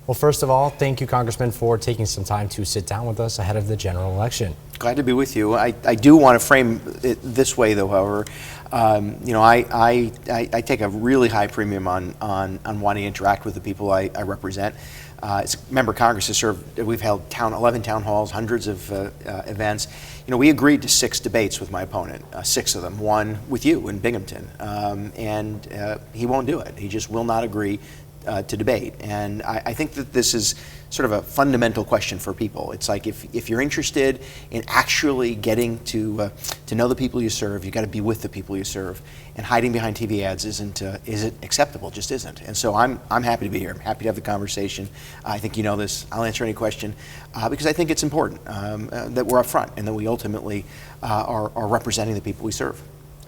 Well, first of all, thank you, Congressman, for taking some time to sit down with us ahead of the general election. Glad to be with you. I do want to frame it this way, though, however. I take a really high premium on wanting to interact with the people I represent. As a member of Congress to serve, we've held 11 town halls, hundreds of events. We agreed to 6 debates with my opponent, 6 of them, one with you in Binghamton, and he won't do it. He just will not agree to debate. And I think that this is sort of a fundamental question for people. It's like if you're interested in actually getting to know the people you serve, you've got to be with the people you serve. And hiding behind TV ads isn't acceptable, just isn't. And so I'm happy to be here. I'm happy to have the conversation. I think you know this. I'll answer any question because I think it's important that we're up front and that we ultimately are representing the people we serve.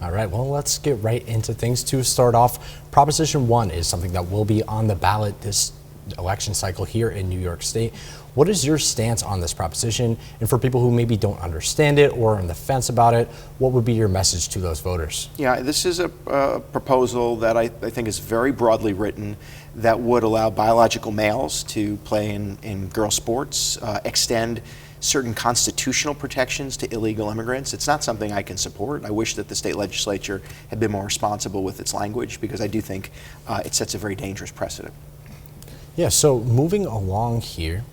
All right, well, let's get right into things. To start off, Proposition 1 is something that will be on the ballot this election cycle here in New York State. What is your stance on this proposition? And for people who maybe don't understand it or are on the fence about it, what would be your message to those voters? Yeah, this is a proposal that I think is very broadly written that would allow biological males to play in girl sports, extend certain constitutional protections to illegal immigrants. It's not something I can support. I wish that the state legislature had been more responsible with its language because I do think it sets a very dangerous precedent. Yeah, so moving along here,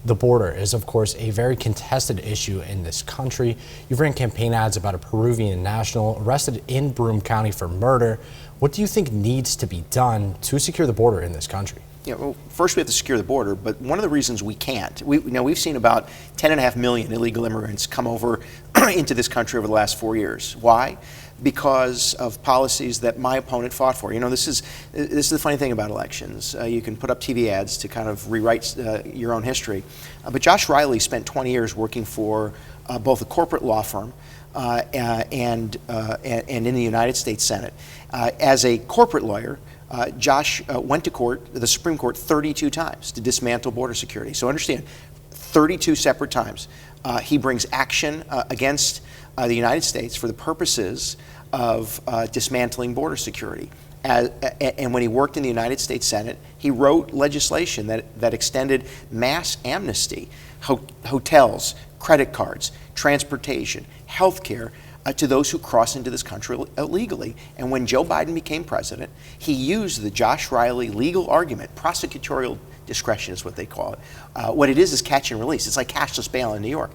the border is, of course, a very contested issue in this country. You've ran campaign ads about a Peruvian national arrested in Broome County for murder. What do you think needs to be done to secure the border in this country? Yeah, well, first we have to secure the border, but one of the reasons we can't, we've seen about 10.5 million illegal immigrants come over into this country over the last 4 years. Why? Because of policies that my opponent fought for. This is the funny thing about elections. You can put up TV ads to kind of rewrite your own history. But Josh Riley spent 20 years working for both a corporate law firm and in the United States Senate. As a corporate lawyer, Josh went to court, the Supreme Court, 32 times to dismantle border security. So understand, 32 separate times. He brings action against the United States for the purposes of dismantling border security. And when he worked in the United States Senate, he wrote legislation that extended mass amnesty, hotels, credit cards, transportation, health care, to those who cross into this country illegally. And when Joe Biden became president, he used the Josh Riley legal argument, prosecutorial discretion is what they call it. What it is catch and release. It's like cashless bail in New York.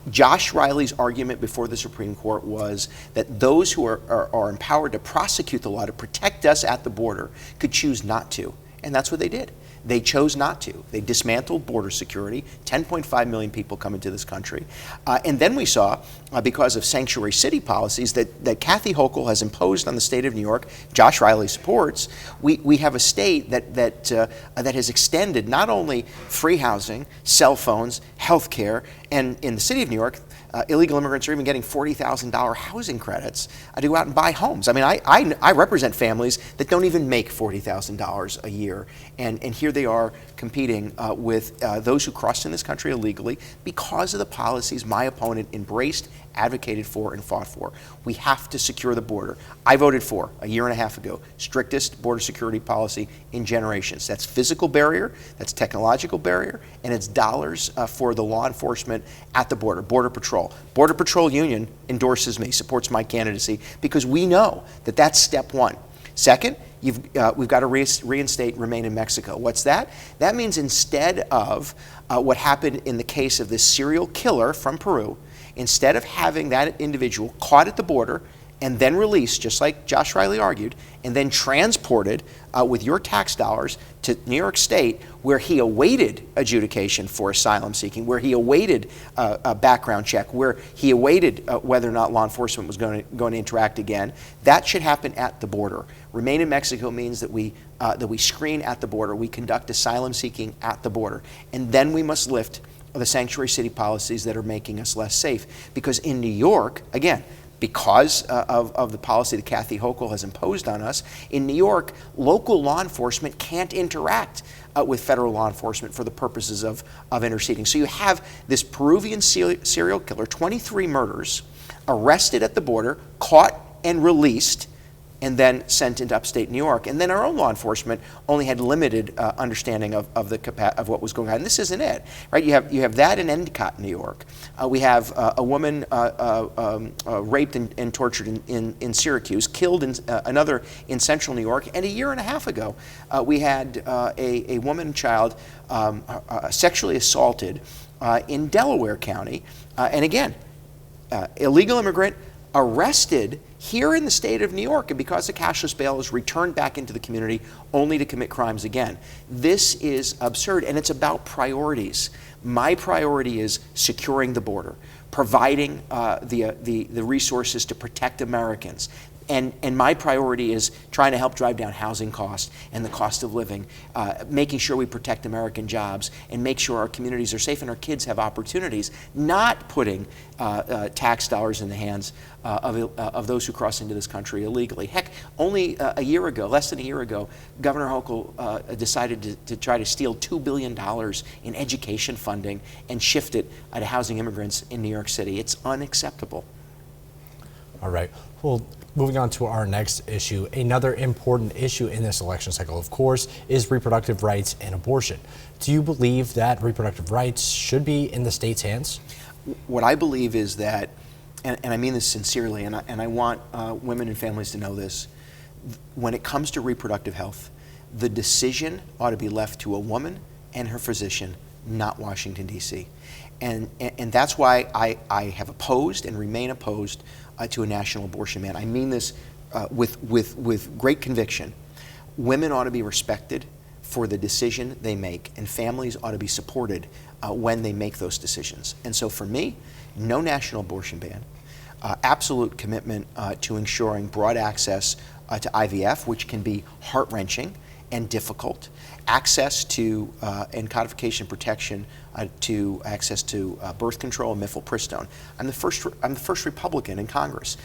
Josh Riley's argument before the Supreme Court was that those who are empowered to prosecute the law to protect us at the border could choose not to. And that's what they did. They chose not to. They dismantled border security. 10.5 million people come into this country. And then we saw, because of sanctuary city policies that Kathy Hochul has imposed on the state of New York, Josh Riley supports, we have a state that has extended not only free housing, cell phones, health care, and in the city of New York, illegal immigrants are even getting $40,000 housing credits to go out and buy homes. I mean, I represent families that don't even make $40,000 a year, and here they are competing with those who crossed in this country illegally because of the policies my opponent embraced, advocated for, and fought for. We have to secure the border. I voted for, a year and a half ago, strictest border security policy in generations. That's physical barrier, that's technological barrier, and it's dollars for the law enforcement at the border, Border Patrol. Border Patrol Union endorses me, supports my candidacy, because we know that that's step one. Second, we've got to reinstate Remain in Mexico. What's that? That means instead of what happened in the case of this serial killer from Peru, instead of having that individual caught at the border and then released, just like Josh Riley argued, and then transported with your tax dollars to New York State, where he awaited adjudication for asylum seeking, where he awaited a background check, where he awaited whether or not law enforcement was going to interact again. That should happen at the border. Remain in Mexico means that we screen at the border, we conduct asylum seeking at the border, and then we must lift the sanctuary city policies that are making us less safe. Because in New York, again, because of the policy that Kathy Hochul has imposed on us, in New York, local law enforcement can't interact with federal law enforcement for the purposes of interceding. So you have this Peruvian serial killer, 23 murders, arrested at the border, caught and released, and then sent into upstate New York. And then our own law enforcement only had limited understanding of what was going on. And this isn't it, right? You have that in Endicott, New York. We have a woman raped and tortured in Syracuse, killed another in central New York, and a year and a half ago we had a woman and child sexually assaulted in Delaware County, and again, illegal immigrant arrested here in the state of New York, and because of cashless bail is returned back into the community only to commit crimes again. This is absurd, and it's about priorities. My priority is securing the border, providing the resources to protect Americans. And my priority is trying to help drive down housing costs and the cost of living, making sure we protect American jobs and make sure our communities are safe and our kids have opportunities, not putting tax dollars in the hands of those who cross into this country illegally. Heck, only a year ago, less than a year ago, Governor Hochul decided to try to steal $2 billion in education funding and shift it to housing immigrants in New York City. It's unacceptable. All right. Well, moving on to our next issue, another important issue in this election cycle, of course, is reproductive rights and abortion. Do you believe that reproductive rights should be in the state's hands? What I believe is that, and I mean this sincerely, and I want women and families to know this, when it comes to reproductive health, the decision ought to be left to a woman and her physician, not Washington, D.C. And that's why I have opposed and remain opposed to a national abortion ban. I mean this with great conviction. Women ought to be respected for the decision they make, and families ought to be supported when they make those decisions. And so for me, no national abortion ban, absolute commitment to ensuring broad access to IVF, which can be heart-wrenching and difficult, access to and codification protection to access to birth control and mifepristone. I'm the first Republican in Congress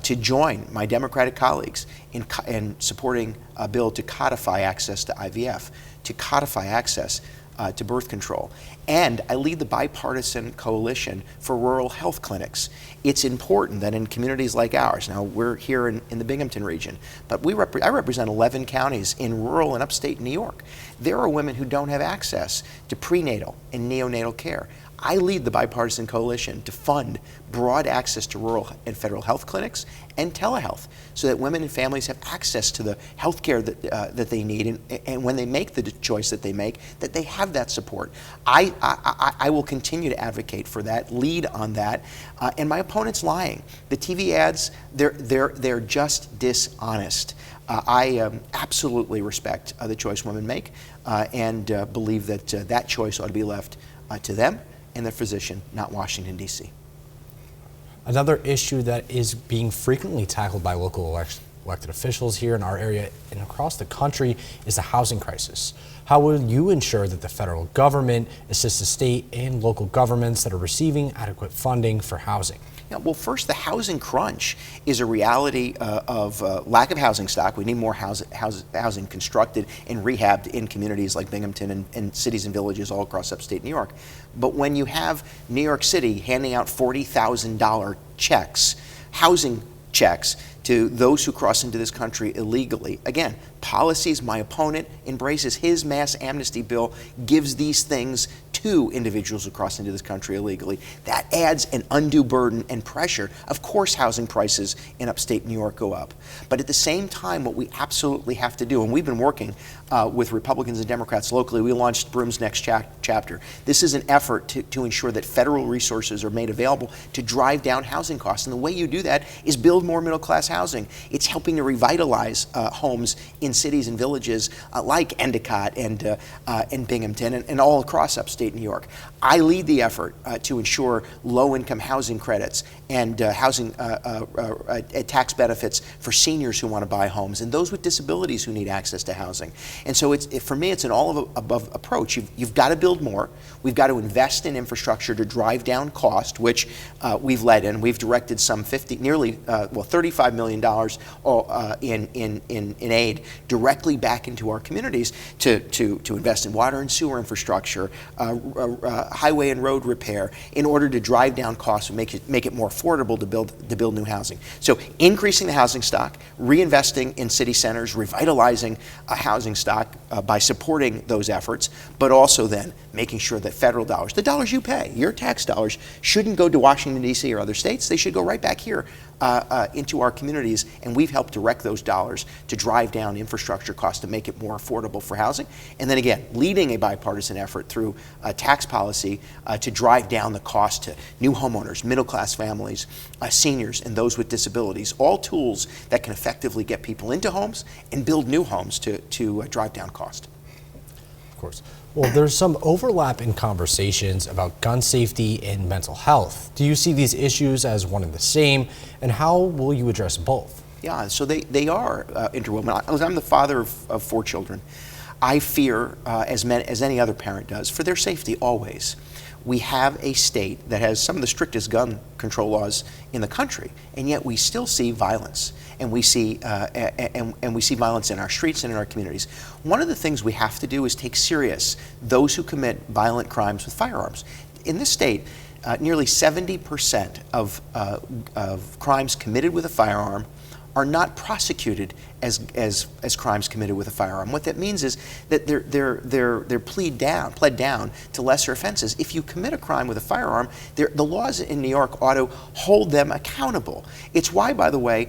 to join my Democratic colleagues in supporting a bill to codify access to IVF, to codify access to birth control. And I lead the bipartisan coalition for rural health clinics. It's important that in communities like ours, now we're here in the Binghamton region, but I represent 11 counties in rural and upstate New York. There are women who don't have access to prenatal and neonatal care. I lead the bipartisan coalition to fund broad access to rural and federal health clinics and telehealth so that women and families have access to the health care that they need, and when they make the choice that they make, that they have that support. I will continue to advocate for that, lead on that, and my opponent's lying. The TV ads, they're just dishonest. I absolutely respect the choice women make and believe that that choice ought to be left to them and their physician, not Washington, D.C. Another issue that is being frequently tackled by local elected officials here in our area and across the country is the housing crisis. How will you ensure that the federal government assists the state and local governments that are receiving adequate funding for housing? Yeah, well, first, the housing crunch is a reality of lack of housing stock. We need more housing constructed and rehabbed in communities like Binghamton and cities and villages all across upstate New York. But when you have New York City handing out $40,000 checks, housing checks, to those who cross into this country illegally. Again, policies my opponent embraces. His mass amnesty bill gives these things to individuals who cross into this country illegally. That adds an undue burden and pressure. Of course, housing prices in upstate New York go up. But at the same time, what we absolutely have to do, and we've been working with Republicans and Democrats locally, we launched Broom's Next Chapter. This is an effort to ensure that federal resources are made available to drive down housing costs. And the way you do that is build more middle-class housing. It's helping to revitalize homes in cities and villages like Endicott and Binghamton and all across upstate New York. I lead the effort to ensure low-income housing credits and housing tax benefits for seniors who want to buy homes and those with disabilities who need access to housing. And so for me, it's an all-of-above approach. You've got to build more. We've got to invest in infrastructure to drive down cost, which we've led in. We've directed some $35 million in aid directly back into our communities to invest in water and sewer infrastructure, highway and road repair in order to drive down costs and make it more affordable to build new housing. So increasing the housing stock, reinvesting in city centers, revitalizing a housing stock by supporting those efforts, but also then making sure that federal dollars, the dollars you pay, your tax dollars, shouldn't go to Washington, D.C. or other states. They should go right back here into our communities, and we've helped direct those dollars to drive down infrastructure costs to make it more affordable for housing. And then again, leading a bipartisan effort through tax policy to drive down the cost to new homeowners, middle-class families, seniors, and those with disabilities, all tools that can effectively get people into homes and build new homes to drive down cost. Of course. Well, there's some overlap in conversations about gun safety and mental health. Do you see these issues as one and the same, and how will you address both? Yeah, so they are interwoven. I'm the father of 4 children. I fear, as any other parent does, for their safety always. We have a state that has some of the strictest gun control laws in the country, and yet we still see violence, and we see violence in our streets and in our communities. One of the things we have to do is take serious those who commit violent crimes with firearms. In this state, nearly 70% of crimes committed with a firearm are not prosecuted as crimes committed with a firearm. What that means is that they're pled down to lesser offenses. If you commit a crime with a firearm, the laws in New York ought to hold them accountable. It's why, by the way,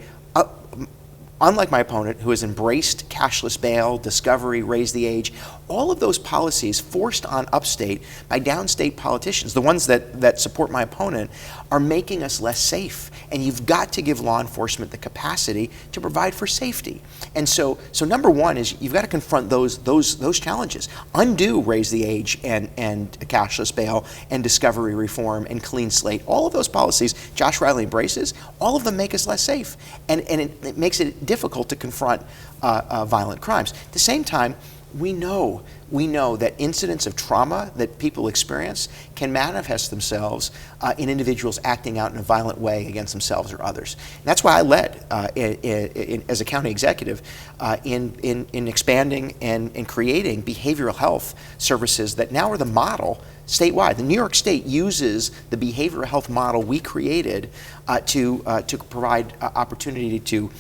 unlike my opponent, who has embraced cashless bail, discovery, raise the age, all of those policies forced on upstate by downstate politicians, the ones that support my opponent, are making us less safe. And you've got to give law enforcement the capacity to provide for safety. And so number one is you've got to confront those challenges. Undo raise the age and cashless bail and discovery reform and clean slate. All of those policies Josh Riley embraces, all of them make us less safe. And it makes it difficult to confront violent crimes. At the same time, we know that incidents of trauma that people experience can manifest themselves in individuals acting out in a violent way against themselves or others. And that's why I led as a county executive in expanding and creating behavioral health services that now are the model statewide. The New York State uses the behavioral health model we created to provide opportunity to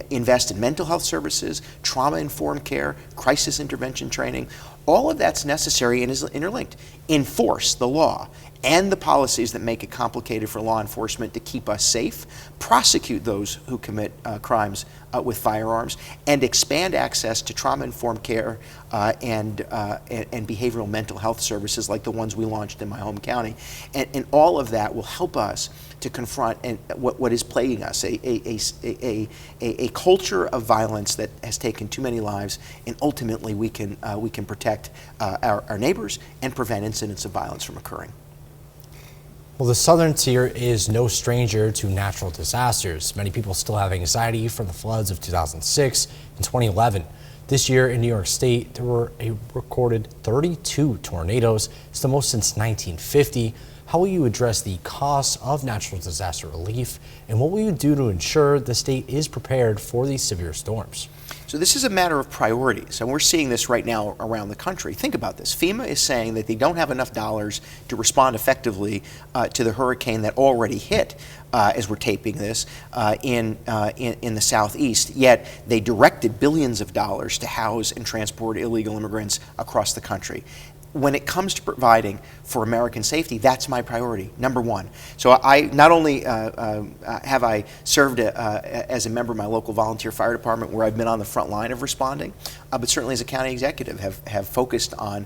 invest in mental health services, trauma-informed care, crisis intervention training. All of that's necessary and is interlinked. Enforce the law and the policies that make it complicated for law enforcement to keep us safe, prosecute those who commit crimes with firearms, and expand access to trauma-informed care and behavioral mental health services like the ones we launched in my home county. And all of that will help us to confront what is plaguing us, a culture of violence that has taken too many lives, and ultimately we can protect our neighbors and prevent incidents of violence from occurring. Well, the southern tier is no stranger to natural disasters. Many people still have anxiety from the floods of 2006 and 2011. This year in New York State, there were a recorded 32 tornadoes. It's the most since 1950. How will you address the costs of natural disaster relief, and what will you do to ensure the state is prepared for these severe storms? So this is a matter of priorities, and we're seeing this right now around the country. Think about this. FEMA is saying that they don't have enough dollars to respond effectively to the hurricane that already hit, as we're taping this, in the southeast, yet they directed billions of dollars to house and transport illegal immigrants across the country. When it comes to providing for American safety, that's my priority, number one. So I not only have I served as a member of my local volunteer fire department, where I've been on the front line of responding, but certainly as a county executive have focused on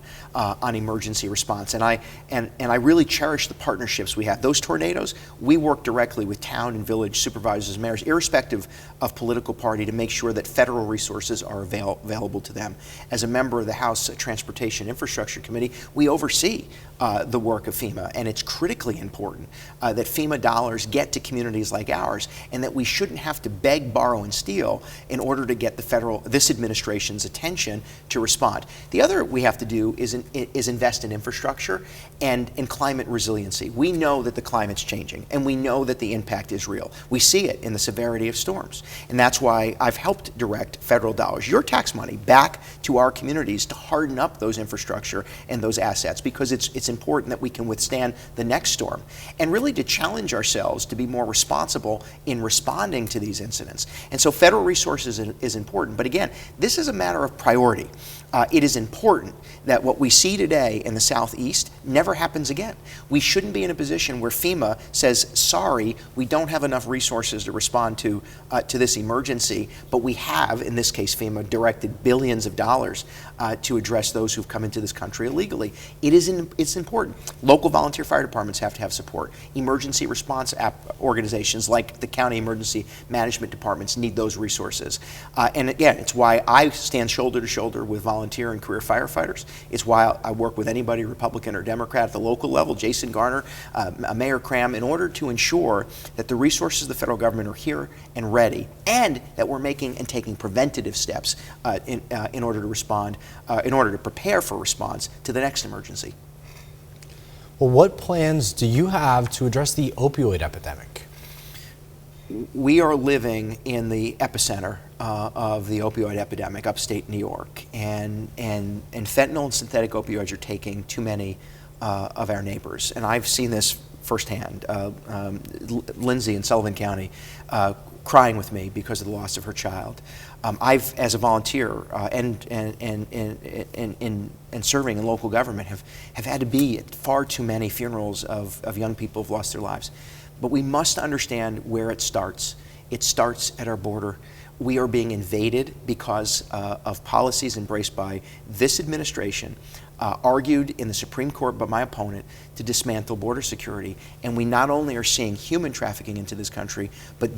emergency response. And I really cherish the partnerships we have. Those tornadoes, we work directly with town and village supervisors and mayors, irrespective of political party, to make sure that federal resources are available to them. As a member of the House Transportation Infrastructure Committee, we oversee the work of FEMA, and it's critically important that FEMA dollars get to communities like ours, and that we shouldn't have to beg, borrow, and steal in order to get this administration's attention to respond. The other we have to do is invest in infrastructure and in climate resiliency. We know that the climate's changing, and we know that the impact is real. We see it in the severity of storms, and that's why I've helped direct federal dollars, your tax money, back to our communities to harden up those infrastructure and those assets, because it's important that we can withstand the next storm, and really to challenge ourselves to be more responsible in responding to these incidents. And so federal resources is important, but again, this is a matter of priority. It is important that what we see today in the Southeast never happens again. We shouldn't be in a position where FEMA says, sorry, we don't have enough resources to respond to this emergency, but we have, in this case FEMA, directed billions of dollars to address those who've come into this country illegally. It's important. Local volunteer fire departments have to have support. Emergency response organizations like the county emergency management departments need those resources. And again, it's why I stand shoulder to shoulder with volunteer and career firefighters. It's why I work with anybody, Republican or Democrat, at the local level, Jason Garner, Mayor Cram, in order to ensure that the resources of the federal government are here and ready, and that we're making and taking preventative steps in order to respond, in order to prepare for response to the next emergency. Well, what plans do you have to address the opioid epidemic? We are living in the epicenter of the opioid epidemic, upstate New York, and fentanyl and synthetic opioids are taking too many of our neighbors. And I've seen this firsthand. Lindsay in Sullivan County crying with me because of the loss of her child. I've, as a volunteer and serving in local government, have had to be at far too many funerals of young people who've lost their lives. But we must understand where it starts. It starts at our border. We are being invaded because of policies embraced by this administration, argued in the Supreme Court by my opponent, to dismantle border security. And we not only are seeing human trafficking into this country, but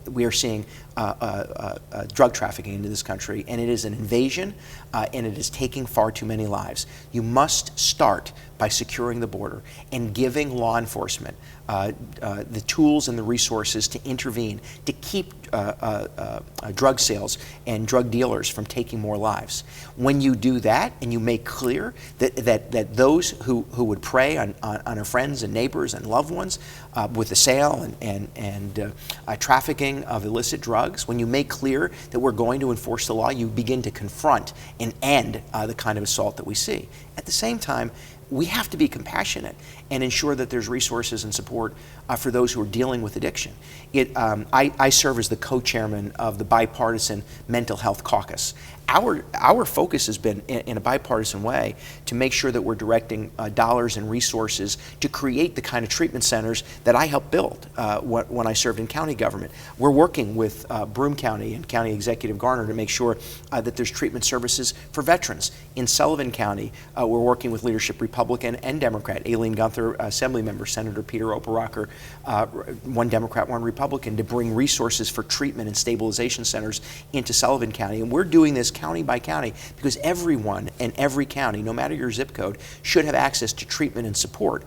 we are seeing drug trafficking into this country. And it is an invasion, and it is taking far too many lives. You must start by securing the border and giving law enforcement the tools and the resources to intervene, to keep drug sales and drug dealers from taking more lives. When you do that, and you make clear that those who would prey on our friends and neighbors and loved ones with the sale and trafficking of illicit drugs, when you make clear that we're going to enforce the law, you begin to confront and end the kind of assault that we see. At the same time, we have to be compassionate and ensure that there's resources and support for those who are dealing with addiction. I serve as the co-chairman of the Bipartisan Mental Health Caucus. Our focus has been in a bipartisan way to make sure that we're directing dollars and resources to create the kind of treatment centers that I helped build when I served in county government. We're working with Broome County and County Executive Garner to make sure that there's treatment services for veterans. In Sullivan County, we're working with leadership Republican and Democrat, Aileen Gunther, Assembly Member, Senator Peter Operacher, one Democrat, one Republican, to bring resources for treatment and stabilization centers into Sullivan County. And we're doing this county by county because everyone in every county, no matter your zip code, should have access to treatment and support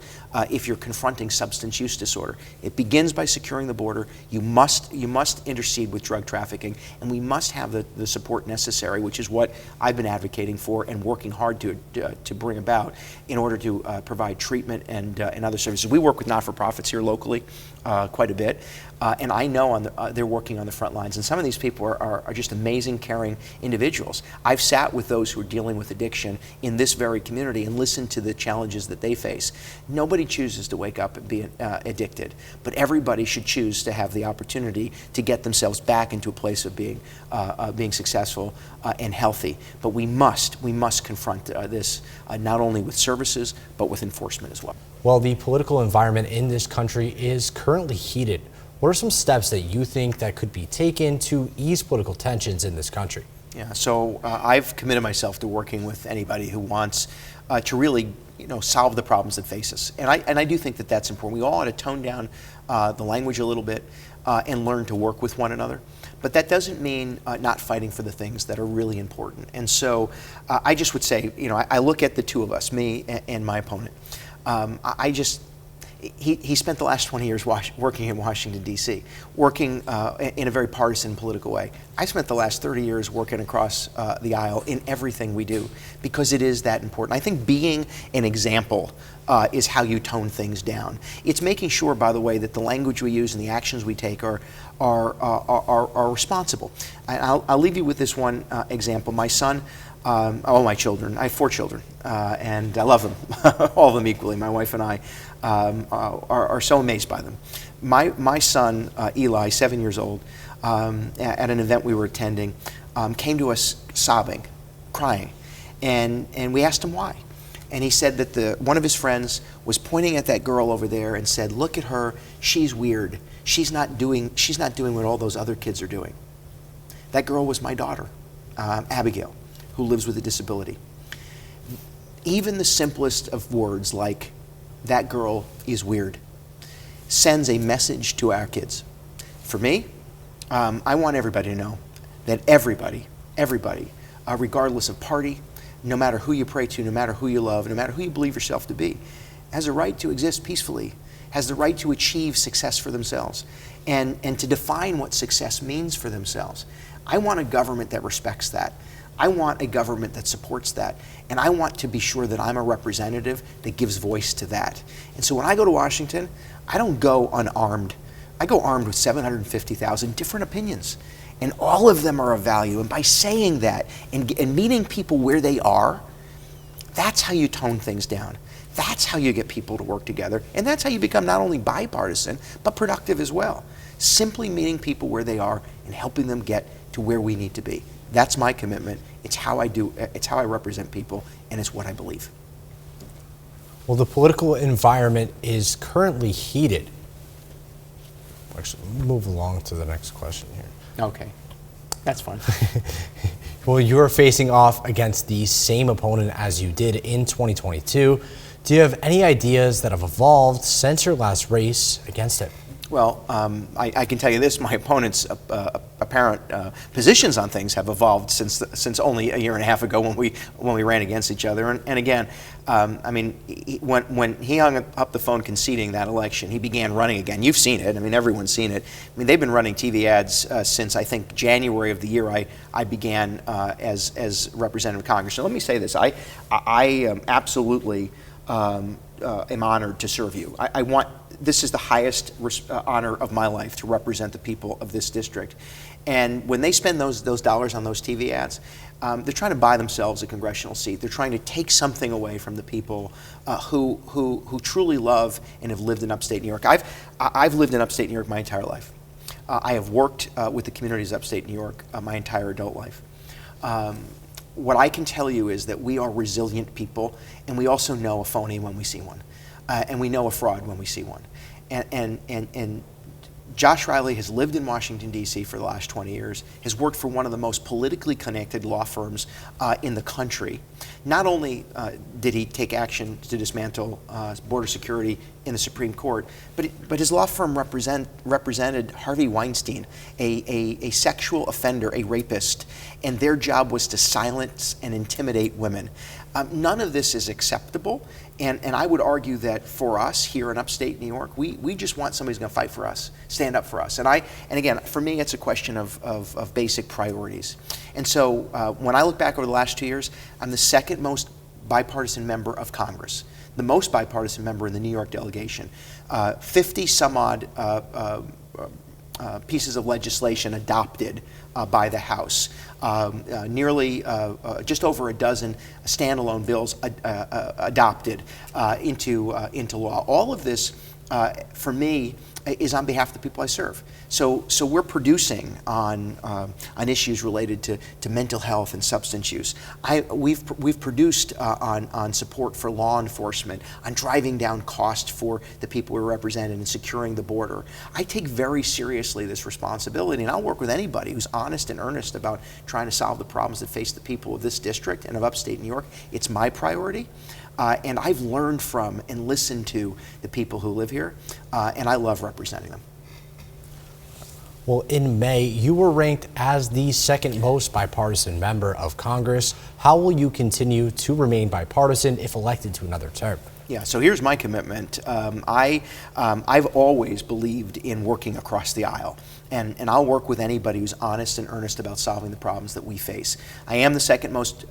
if you're confronting substance use disorder. It begins by securing the border. You must intercede with drug trafficking, and we must have the support necessary, which is what I've been advocating for and working hard to bring about in order to provide treatment and other services. We work with not-for-profits here locally quite a bit, and I know they're working on the front lines, and some of these people are just amazing, caring individuals. I've sat with those who are dealing with addiction in this very community and listened to the challenges that they face. Nobody chooses to wake up and be addicted, but everybody should choose to have the opportunity to get themselves back into a place of being successful and healthy. But we must confront this not only with services, but with enforcement as well. Well, the political environment in this country is currently heated. What are some steps that you think that could be taken to ease political tensions in this country? Yeah, so I've committed myself to working with anybody who wants to really, solve the problems that face us, and I do think that that's important. We all ought to tone down the language a little bit and learn to work with one another. But that doesn't mean not fighting for the things that are really important. And so I just would say, I look at the two of us, me and my opponent. He spent the last 20 years working in Washington, D.C., working in a very partisan political way. I spent the last 30 years working across the aisle in everything we do because it is that important. I think being an example is how you tone things down. It's making sure, by the way, that the language we use and the actions we take are responsible. I'll leave you with this one example. My son All my children. I have 4 children, and I love them, all of them equally. My wife and I are so amazed by them. My son, Eli, 7 years old, at an event we were attending, came to us sobbing, crying, and we asked him why. And he said that one of his friends was pointing at that girl over there and said, "Look at her, she's weird. She's not doing what all those other kids are doing." That girl was my daughter, Abigail, who lives with a disability. Even the simplest of words, like "that girl is weird," sends a message to our kids. For me, I want everybody to know that everybody, regardless of party, no matter who you pray to, no matter who you love, no matter who you believe yourself to be, has a right to exist peacefully, has the right to achieve success for themselves, and to define what success means for themselves. I want a government that respects that. I want a government that supports that. And I want to be sure that I'm a representative that gives voice to that. And so when I go to Washington, I don't go unarmed. I go armed with 750,000 different opinions. And all of them are of value. And by saying that and meeting people where they are, that's how you tone things down. That's how you get people to work together. And that's how you become not only bipartisan, but productive as well. Simply meeting people where they are and helping them get to where we need to be. That's my commitment. It's how I represent people, and it's what I believe. Well, the political environment is currently heated. Actually, move along to the next question here. Okay, that's fine. Well, you're facing off against the same opponent as you did in 2022. Do you have any ideas that have evolved since your last race against it? Well, I can tell you this: my opponent's apparent positions on things have evolved since only a year and a half ago when we ran against each other. And again, I mean, when he hung up the phone conceding that election, he began running again. You've seen it. I mean, everyone's seen it. I mean, they've been running TV ads since I think January of the year I began as representative of Congress. So let me say this: I absolutely am honored to serve you. This is the highest honor of my life, to represent the people of this district. And when they spend those dollars on those TV ads, they're trying to buy themselves a congressional seat. They're trying to take something away from the people who truly love and have lived in upstate New York. I've lived in upstate New York my entire life. I have worked with the communities of upstate New York my entire adult life. What I can tell you is that we are resilient people, and we also know a phony when we see one. And we know a fraud when we see one. And Josh Riley has lived in Washington, D.C. for the last 20 years, has worked for one of the most politically connected law firms in the country. Not only did he take action to dismantle border security in the Supreme Court, but his law firm represented Harvey Weinstein, a sexual offender, a rapist, and their job was to silence and intimidate women. None of this is acceptable, and I would argue that for us here in upstate New York, we just want somebody who's going to fight for us, stand up for us. And again, for me, it's a question of basic priorities. And so when I look back over the last 2 years, I'm the second most bipartisan member of Congress, the most bipartisan member in the New York delegation. 50 some odd pieces of legislation adopted by the House. Nearly just over a dozen standalone bills adopted into law. All of this, for me, is on behalf of the people I serve. So we're producing on issues related to mental health and substance use. We've produced on support for law enforcement, on driving down cost for the people we're representing and securing the border. I take very seriously this responsibility, and I'll work with anybody who's honest and earnest about trying to solve the problems that face the people of this district and of upstate New York. It's my priority. And I've learned from and listened to the people who live here, and I love representing them. Well, in May, you were ranked as the second most bipartisan member of Congress. How will you continue to remain bipartisan if elected to another term? Yeah, so here's my commitment. I've always believed in working across the aisle, and I'll work with anybody who's honest and earnest about solving the problems that we face. I am the second most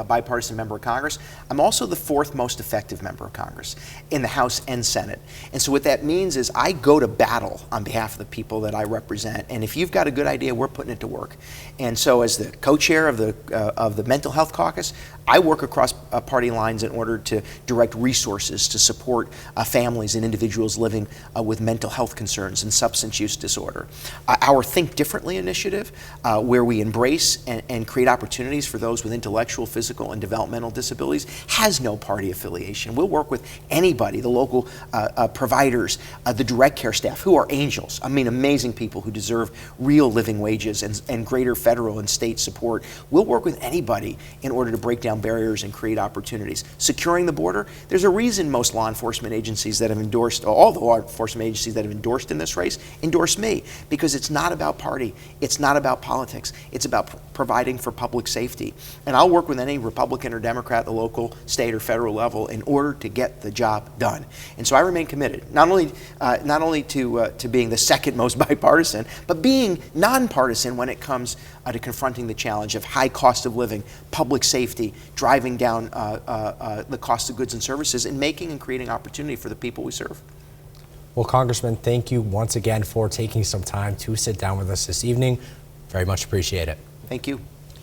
bipartisan member of Congress. I'm also the fourth most effective member of Congress in the House and Senate. And so what that means is I go to battle on behalf of the people that I represent. And if you've got a good idea, we're putting it to work. And so as the co-chair of the Mental Health Caucus, I work across party lines in order to direct resources to support families and individuals living with mental health concerns and substance use disorder. Our Think Differently initiative, where we embrace and create opportunities for those with intellectual, physical, and developmental disabilities, has no party affiliation. We'll work with anybody, the local providers, the direct care staff, who are angels. I mean, amazing people who deserve real living wages and greater federal and state support. We'll work with anybody in order to break down barriers and create opportunities. Securing the border, there's a reason most law enforcement agencies that have endorsed, all the law enforcement agencies that have endorsed in this race, endorse me, because it's not about party, it's not about politics, it's about providing for public safety. And I'll work with any Republican or Democrat at the local, state, or federal level in order to get the job done. And so I remain committed, not only to being the second most bipartisan, but being nonpartisan when it comes to confronting the challenge of high cost of living, public safety, driving down the cost of goods and services, and making and creating opportunity for the people we serve. Well, Congressman, thank you once again for taking some time to sit down with us this evening. Very much appreciate it. Thank you.